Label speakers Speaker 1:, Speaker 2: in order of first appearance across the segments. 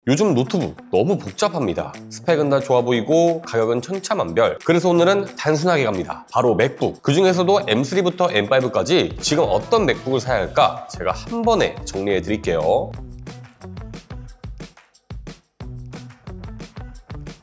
Speaker 1: 요즘 노트북 너무 복잡합니다. 스펙은 다 좋아 보이고 가격은 천차만별. 그래서 오늘은 단순하게 갑니다. 바로 맥북. 그 중에서도 M3부터 M5까지 지금 어떤 맥북을 사야 할까 제가 한 번에 정리해 드릴게요.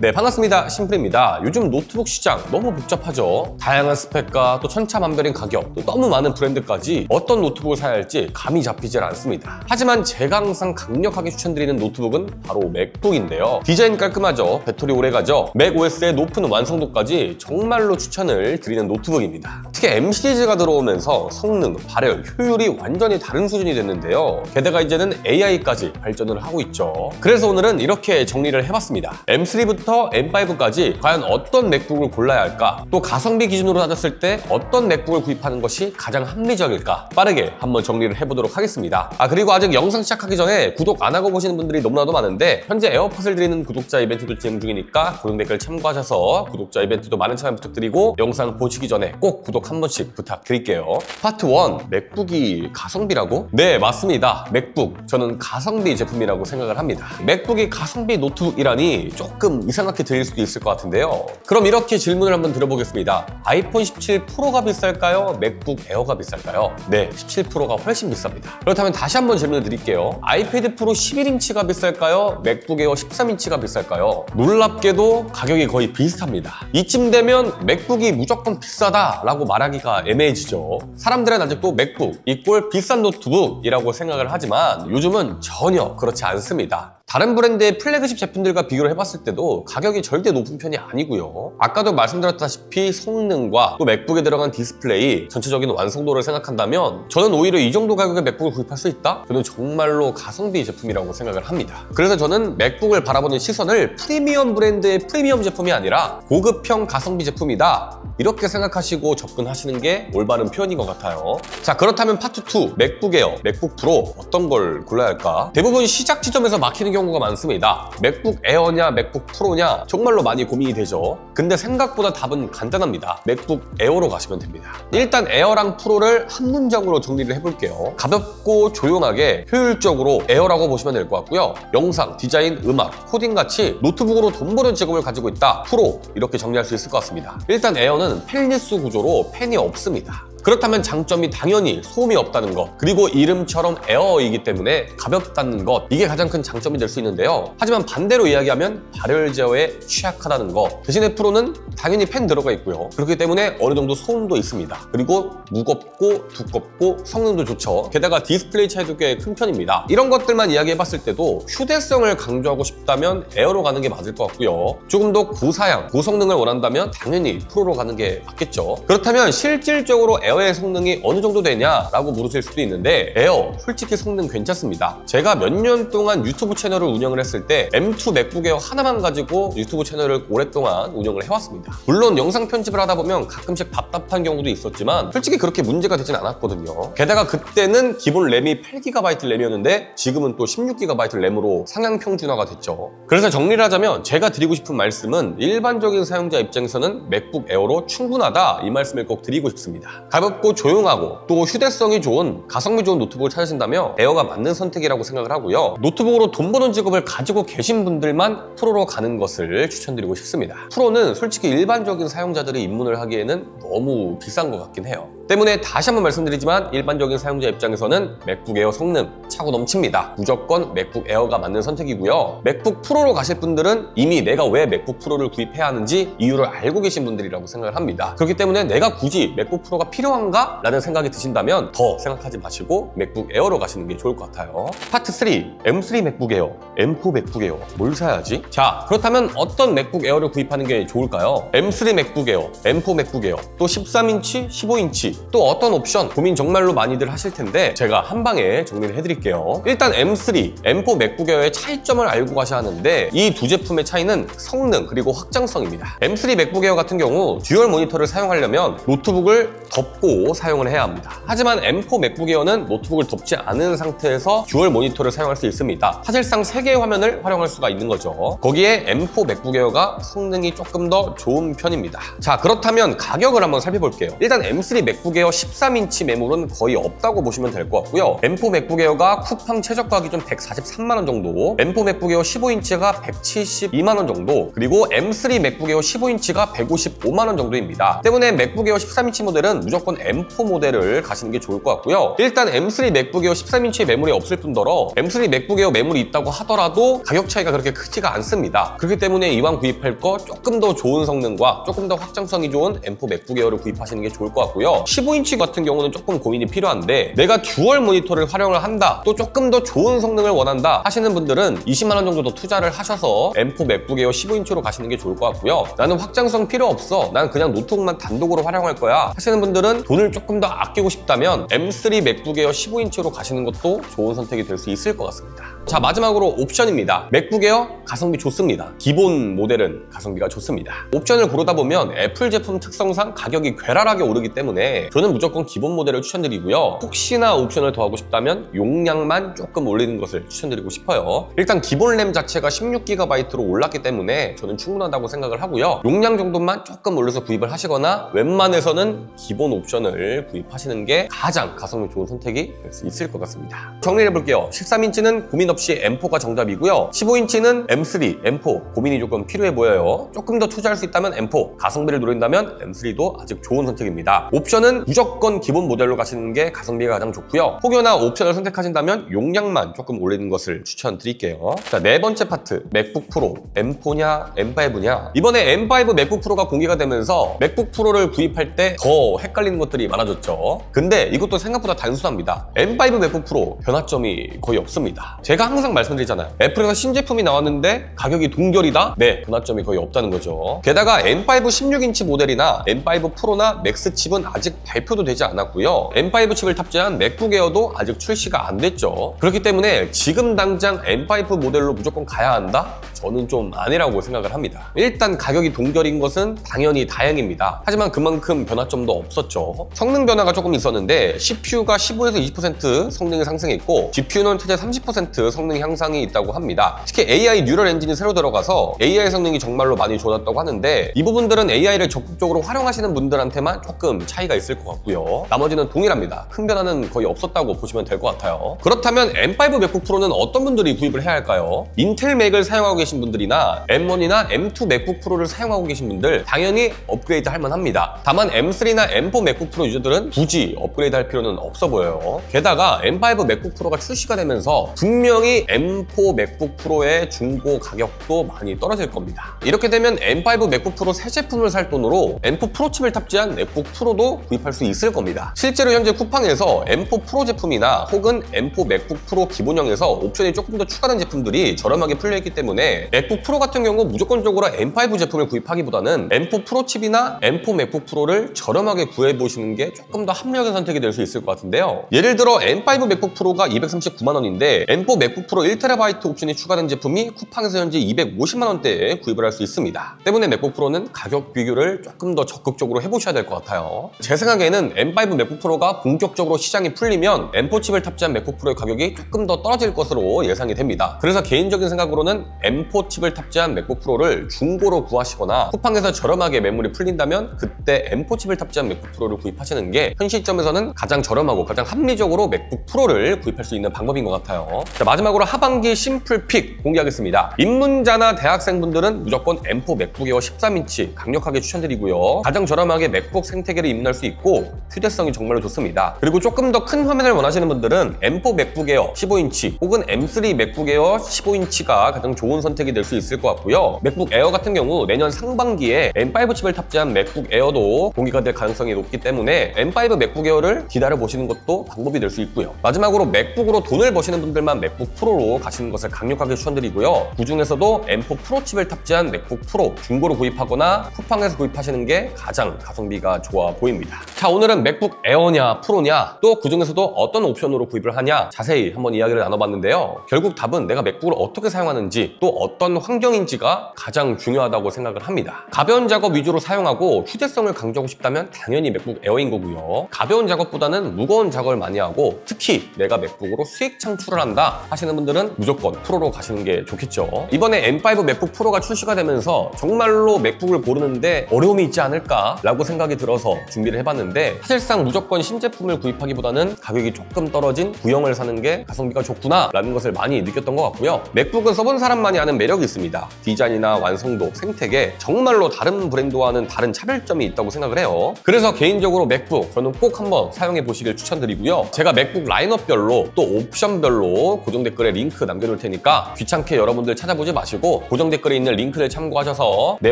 Speaker 1: 네, 반갑습니다. 심플입니다. 요즘 노트북 시장 너무 복잡하죠? 다양한 스펙과 또 천차만별인 가격, 또 너무 많은 브랜드까지 어떤 노트북을 사야 할지 감이 잡히질 않습니다. 하지만 제가 항상 강력하게 추천드리는 노트북은 바로 맥북인데요. 디자인 깔끔하죠? 배터리 오래가죠? 맥OS의 높은 완성도까지 정말로 추천을 드리는 노트북입니다. 특히 M 시리즈가 들어오면서 성능, 발열, 효율이 완전히 다른 수준이 됐는데요. 게다가 이제는 AI까지 발전을 하고 있죠. 그래서 오늘은 이렇게 정리를 해봤습니다. M3부터 M5까지 과연 어떤 맥북을 골라야 할까? 또 가성비 기준으로 따졌을 때 어떤 맥북을 구입하는 것이 가장 합리적일까? 빠르게 한번 정리를 해보도록 하겠습니다. 그리고 아직 영상 시작하기 전에 구독 안 하고 보시는 분들이 너무나도 많은데 현재 에어팟을 드리는 구독자 이벤트도 진행 중이니까 고정 댓글 참고하셔서 구독자 이벤트도 많은 참여 부탁드리고 영상 보시기 전에 꼭 구독 한 번씩 부탁드릴게요. 파트 1. 맥북이 가성비라고? 네, 맞습니다. 맥북. 저는 가성비 제품이라고 생각을 합니다. 맥북이 가성비 노트북이라니 조금 이상하게 들릴 수도 있을 것 같은데요. 그럼 이렇게 질문을 한번 드려보겠습니다. 아이폰 17 프로가 비쌀까요? 맥북 에어가 비쌀까요? 네, 17 프로가 훨씬 비쌉니다. 그렇다면 다시 한번 질문을 드릴게요. 아이패드 프로 11인치가 비쌀까요? 맥북 에어 13인치가 비쌀까요? 놀랍게도 가격이 거의 비슷합니다. 이쯤 되면 맥북이 무조건 비싸다라고 말하기가 애매해지죠. 사람들은 아직도 맥북 이꼴 비싼 노트북이라고 생각을 하지만 요즘은 전혀 그렇지 않습니다. 다른 브랜드의 플래그십 제품들과 비교를 해봤을 때도 가격이 절대 높은 편이 아니고요. 아까도 말씀드렸다시피 성능과 또 맥북에 들어간 디스플레이, 전체적인 완성도를 생각한다면 저는 오히려 이 정도 가격에 맥북을 구입할 수 있다? 저는 정말로 가성비 제품이라고 생각을 합니다. 그래서 저는 맥북을 바라보는 시선을 프리미엄 브랜드의 프리미엄 제품이 아니라 고급형 가성비 제품이다, 이렇게 생각하시고 접근하시는 게 올바른 표현인 것 같아요. 자, 그렇다면 파트 2, 맥북 에어, 맥북 프로 어떤 걸 골라야 할까? 대부분 시작 지점에서 막히는 경우가 많습니다. 맥북 에어냐 맥북 프로냐 정말로 많이 고민이 되죠. 근데 생각보다 답은 간단합니다. 맥북 에어로 가시면 됩니다. 일단 에어랑 프로를 한 문장으로 정리를 해볼게요. 가볍고 조용하게 효율적으로 에어라고 보시면 될 것 같고요. 영상, 디자인, 음악, 코딩 같이 노트북으로 돈 버는 직업을 가지고 있다. 프로, 이렇게 정리할 수 있을 것 같습니다. 일단 에어는 펜리스 구조로 펜이 없습니다. 그렇다면 장점이 당연히 소음이 없다는 것, 그리고 이름처럼 에어이기 때문에 가볍다는 것, 이게 가장 큰 장점이 될 수 있는데요. 하지만 반대로 이야기하면 발열 제어에 취약하다는 것. 대신에 프로는 당연히 펜 들어가 있고요. 그렇기 때문에 어느 정도 소음도 있습니다. 그리고 무겁고 두껍고 성능도 좋죠. 게다가 디스플레이 차이도 꽤 큰 편입니다. 이런 것들만 이야기해봤을 때도 휴대성을 강조하고 싶다면 에어로 가는 게 맞을 것 같고요. 조금 더 고사양, 고성능을 원한다면 당연히 프로로 가는 게 맞겠죠. 그렇다면 실질적으로 에어의 성능이 어느 정도 되냐라고 물으실 수도 있는데 에어 솔직히 성능 괜찮습니다. 제가 몇 년 동안 유튜브 채널을 운영을 했을 때 M2 맥북 에어 하나만 가지고 유튜브 채널을 오랫동안 운영을 해왔습니다. 물론 영상 편집을 하다 보면 가끔씩 답답한 경우도 있었지만 솔직히 그렇게 문제가 되진 않았거든요. 게다가 그때는 기본 램이 8GB 램이었는데 지금은 또 16GB 램으로 상향 평준화가 됐죠. 그래서 정리를 하자면 제가 드리고 싶은 말씀은 일반적인 사용자 입장에서는 맥북 에어로 충분하다, 이 말씀을 꼭 드리고 싶습니다. 가볍고 조용하고 또 휴대성이 좋은 가성비 좋은 노트북을 찾으신다면 에어가 맞는 선택이라고 생각을 하고요. 노트북으로 돈 버는 직업을 가지고 계신 분들만 프로로 가는 것을 추천드리고 싶습니다. 프로는 솔직히 일반적인 사용자들이 입문을 하기에는 너무 비싼 것 같긴 해요. 때문에 다시 한번 말씀드리지만 일반적인 사용자 입장에서는 맥북 에어 성능 차고 넘칩니다. 무조건 맥북 에어가 맞는 선택이고요. 맥북 프로로 가실 분들은 이미 내가 왜 맥북 프로를 구입해야 하는지 이유를 알고 계신 분들이라고 생각을 합니다. 그렇기 때문에 내가 굳이 맥북 프로가 필요한가? 라는 생각이 드신다면 더 생각하지 마시고 맥북 에어로 가시는 게 좋을 것 같아요. 파트 3, M3 맥북 에어, M4 맥북 에어 뭘 사야지? 자, 그렇다면 어떤 맥북 에어를 구입하는 게 좋을까요? M3 맥북 에어, M4 맥북 에어, 또 13인치, 15인치 또 어떤 옵션 고민 정말로 많이들 하실 텐데 제가 한 방에 정리를 해드릴게요. 일단 M3, M4 맥북 에어의 차이점을 알고 가셔야 하는데 이 두 제품의 차이는 성능 그리고 확장성입니다. M3 맥북 에어 같은 경우 듀얼 모니터를 사용하려면 노트북을 덮고 사용을 해야 합니다. 하지만 M4 맥북 에어는 노트북을 덮지 않은 상태에서 듀얼 모니터를 사용할 수 있습니다. 사실상 3개의 화면을 활용할 수가 있는 거죠. 거기에 M4 맥북 에어가 성능이 조금 더 좋은 편입니다. 자, 그렇다면 가격을 한번 살펴볼게요. 일단 M3 맥북 맥북 에어 13인치 매물은 거의 없다고 보시면 될 것 같고요. M4 맥북 에어가 쿠팡 최저가 기준 143만 원 정도, M4 맥북 에어 15인치가 172만 원 정도, 그리고 M3 맥북 에어 15인치가 155만 원 정도입니다. 때문에 맥북 에어 13인치 모델은 무조건 M4 모델을 가시는 게 좋을 것 같고요. 일단 M3 맥북 에어 13인치 매물이 없을 뿐더러 M3 맥북 에어 매물이 있다고 하더라도 가격 차이가 그렇게 크지가 않습니다. 그렇기 때문에 이왕 구입할 거 조금 더 좋은 성능과 조금 더 확장성이 좋은 M4 맥북 에어를 구입하시는 게 좋을 것 같고요. 15인치 같은 경우는 조금 고민이 필요한데 내가 듀얼 모니터를 활용을 한다, 또 조금 더 좋은 성능을 원한다 하시는 분들은 20만 원 정도 더 투자를 하셔서 M4 맥북 에어 15인치로 가시는 게 좋을 것 같고요. 나는 확장성 필요 없어, 난 그냥 노트북만 단독으로 활용할 거야 하시는 분들은 돈을 조금 더 아끼고 싶다면 M3 맥북 에어 15인치로 가시는 것도 좋은 선택이 될 수 있을 것 같습니다. 자, 마지막으로 옵션입니다. 맥북 에어 가성비 좋습니다. 기본 모델은 가성비가 좋습니다. 옵션을 고르다 보면 애플 제품 특성상 가격이 괴랄하게 오르기 때문에 저는 무조건 기본 모델을 추천드리고요. 혹시나 옵션을 더하고 싶다면 용량만 조금 올리는 것을 추천드리고 싶어요. 일단 기본 램 자체가 16GB로 올랐기 때문에 저는 충분하다고 생각을 하고요. 용량 정도만 조금 올려서 구입을 하시거나 웬만해서는 기본 옵션을 구입하시는 게 가장 가성비 좋은 선택이 될 수 있을 것 같습니다. 정리를 해볼게요. 13인치는 고민 없이 M4가 정답이고요. 15인치는 M3, M4 고민이 조금 필요해 보여요. 조금 더 투자할 수 있다면 M4, 가성비를 노린다면 M3도 아직 좋은 선택입니다. 옵션은 무조건 기본 모델로 가시는 게 가성비가 가장 좋고요. 혹여나 옵션을 선택하신다면 용량만 조금 올리는 것을 추천드릴게요. 자, 네 번째 파트, 맥북 프로, M4냐 M5냐. 이번에 M5 맥북 프로가 공개가 되면서 맥북 프로를 구입할 때 더 헷갈리는 것들이 많아졌죠. 근데 이것도 생각보다 단순합니다. M5 맥북 프로 변화점이 거의 없습니다. 제가 항상 말씀드리잖아요. 애플에서 신제품이 나왔는데 가격이 동결이다? 네, 변화점이 거의 없다는 거죠. 게다가 M5 16인치 모델이나 M5 프로나 맥스 칩은 아직 발표도 되지 않았고요. M5 칩을 탑재한 맥북 에어도 아직 출시가 안 됐죠. 그렇기 때문에 지금 당장 M5 모델로 무조건 가야 한다? 저는 좀 아니라고 생각을 합니다. 일단 가격이 동결인 것은 당연히 다행입니다. 하지만 그만큼 변화점도 없었죠. 성능 변화가 조금 있었는데 CPU가 15에서 20% 성능이 상승했고 GPU는 최대 30% 성능 향상이 있다고 합니다. 특히 AI 뉴럴 엔진이 새로 들어가서 AI 성능이 정말로 많이 좋아졌다고 하는데 이 부분들은 AI를 적극적으로 활용하시는 분들한테만 조금 차이가 있을 것 같고요. 나머지는 동일합니다. 큰 변화는 거의 없었다고 보시면 될 것 같아요. 그렇다면 M5 맥북 프로는 어떤 분들이 구입을 해야 할까요? 인텔 맥을 사용하고 계신 분들이나 M1이나 M2 맥북 프로를 사용하고 계신 분들 당연히 업그레이드 할 만합니다. 다만 M3나 M4 맥북 프로 유저들은 굳이 업그레이드 할 필요는 없어 보여요. 게다가 M5 맥북 프로가 출시가 되면서 분명히 M4 맥북 프로의 중고 가격도 많이 떨어질 겁니다. 이렇게 되면 M5 맥북 프로 새 제품을 살 돈으로 M4 프로 칩을 탑재한 맥북 프로도 구입할 수 있을 겁니다. 실제로 현재 쿠팡에서 M4 프로 제품이나 혹은 M4 맥북 프로 기본형에서 옵션이 조금 더 추가된 제품들이 저렴하게 풀려있기 때문에 맥북 프로 같은 경우 무조건적으로 M5 제품을 구입하기보다는 M4 프로 칩이나 M4 맥북 프로를 저렴하게 구해보시는 게 조금 더 합리적인 선택이 될 수 있을 것 같은데요. 예를 들어 M5 맥북 프로가 239만 원인데 M4 맥북 프로 1TB 옵션이 추가된 제품이 쿠팡에서 현재 250만 원대에 구입을 할 수 있습니다. 때문에 맥북 프로는 가격 비교를 조금 더 적극적으로 해보셔야 될 것 같아요. 제 생각에는 M5 맥북 프로가 본격적으로 시장이 풀리면 M4 칩을 탑재한 맥북 프로의 가격이 조금 더 떨어질 것으로 예상이 됩니다. 그래서 개인적인 생각으로는 M4 칩을 탑재한 맥북 프로를 중고로 구하시거나 쿠팡에서 저렴하게 매물이 풀린다면 그때 M4 칩을 탑재한 맥북 프로를 구입하시는 게 현 시점에서는 가장 저렴하고 가장 합리적으로 맥북 프로를 구입할 수 있는 방법인 것 같아요. 자, 마지막으로 하반기 심플 픽 공개하겠습니다. 입문자나 대학생분들은 무조건 M4 맥북 에어 13인치 강력하게 추천드리고요. 가장 저렴하게 맥북 생태계를 입문할 수 있고 휴대성이 정말로 좋습니다. 그리고 조금 더 큰 화면을 원하시는 분들은 M4 맥북 에어 15인치 혹은 M3 맥북 에어 15인치가 가장 좋은 선택이 될 수 있을 것 같고요. 맥북 에어 같은 경우 내년 상반기에 M5 칩을 탑재한 맥북 에어도 공개가 될 가능성이 높기 때문에 M5 맥북 에어를 기다려보시는 것도 방법이 될 수 있고요. 마지막으로 맥북으로 돈을 버시는 분들만 맥북 프로로 가시는 것을 강력하게 추천드리고요. 그중에서도 M4 프로 칩을 탑재한 맥북 프로 중고로 구입하거나 쿠팡에서 구입하시는 게 가장 가성비가 좋아 보입니다. 자, 오늘은 맥북 에어냐 프로냐 또 그중에서도 어떤 옵션으로 구입을 하냐 자세히 한번 이야기를 나눠봤는데요. 결국 답은 내가 맥북을 어떻게 사용하는지 또 어떤 환경인지가 가장 중요하다고 생각을 합니다. 가벼운 작업 위주로 사용하고 휴대성을 강조하고 싶다면 당연히 맥북 에어인 거고요. 가벼운 작업보다는 무거운 작업을 많이 하고 특히 내가 맥북으로 수익 창출을 한다 하시는 분들은 무조건 프로로 가시는 게 좋겠죠. 있죠. 이번에 M5 맥북 프로가 출시가 되면서 정말로 맥북을 고르는데 어려움이 있지 않을까라고 생각이 들어서 준비를 해봤는데, 사실상 무조건 신제품을 구입하기보다는 가격이 조금 떨어진 구형을 사는 게 가성비가 좋구나라는 것을 많이 느꼈던 것 같고요. 맥북은 써본 사람만이 아는 매력이 있습니다. 디자인이나 완성도, 생태계 정말로 다른 브랜드와는 다른 차별점이 있다고 생각을 해요. 그래서 개인적으로 맥북 저는 꼭 한번 사용해 보시길 추천드리고요. 제가 맥북 라인업별로 또 옵션별로 고정 댓글에 링크 남겨놓을 테니까 귀찮게 여러분들 찾아보지 마시고 고정 댓글에 있는 링크를 참고하셔서 내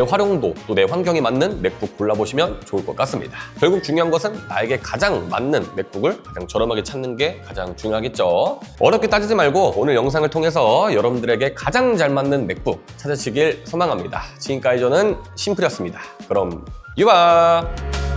Speaker 1: 활용도 또 내 환경에 맞는 맥북 골라보시면 좋을 것 같습니다. 결국 중요한 것은 나에게 가장 맞는 맥북을 가장 저렴하게 찾는 게 가장 중요하겠죠. 어렵게 따지지 말고 오늘 영상을 통해서 여러분들에게 가장 잘 맞는 맥북 찾으시길 소망합니다. 지금까지 저는 심플이었습니다. 그럼 유바!